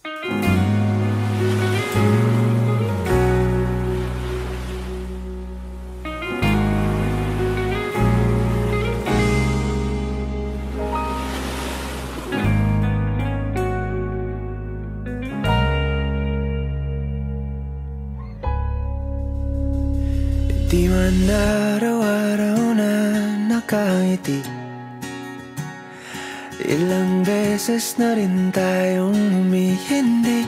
Di man araw-araw na nakangiti, ilang beses na rin tayong humihindi.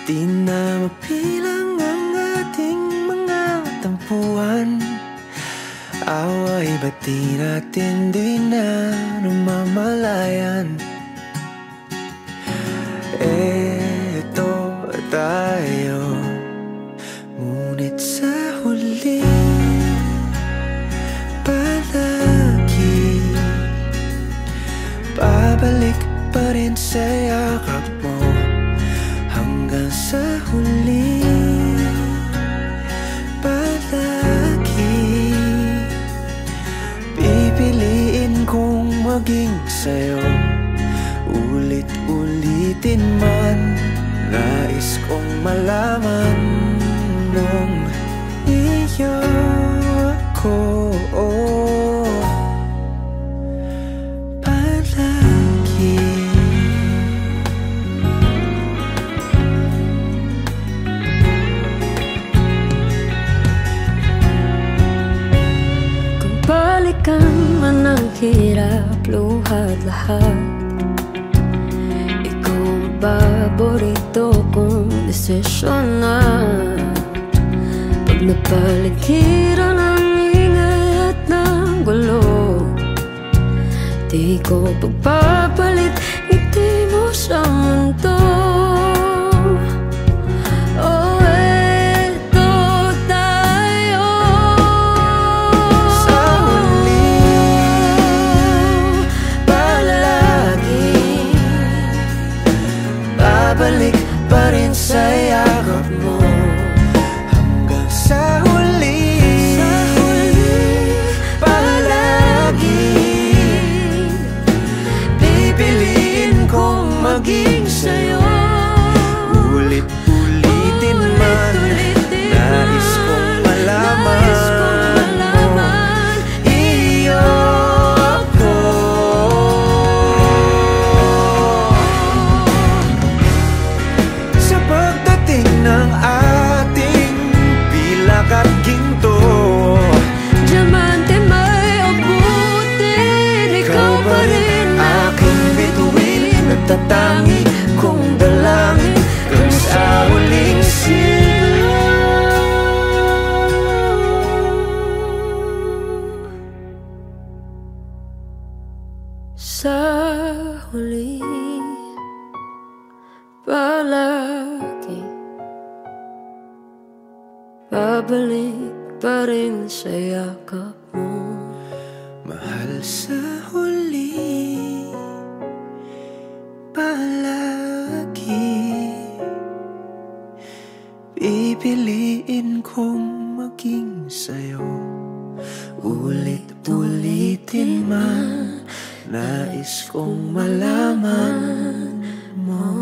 Di na mapilang ang ating mga tampuhan, away ba't di natin di na namamalayan? Eto tayo, ngunit sa huli palagi babalik pa rin sa yakap mo. Hanggang sa huli palagi pipiliin kong maging sa'yo. Ulit-ulitin man, nais kong malaman mong iyo ako palagi. Kung balikan man ang hirap, luhat lahat, ikaw ang paborito kong desisyon na. Pag napaligiran ang ingay at ng gulo, di ko pagpapalit ngiti mo sa mundo. Oh, eto tayo sa huli palagi babalik pa rin sa yakap mo. Sa huli palagi pipiliin kong maging sa'yo. Ulit-ulitin man, nais kong malaman iyo ako. Sa pagdating ng ating pilak at ginto, diamante may abutin, ikaw pa rin aking bituin, nagtatangi kong dalangin kung sa huling sa huli palagi babalik pa rin sa yakap mo. mahal. Sa huli palagi pipiliin kong maging sa'yo. Ulit-ulitin man, nais kong malaman mo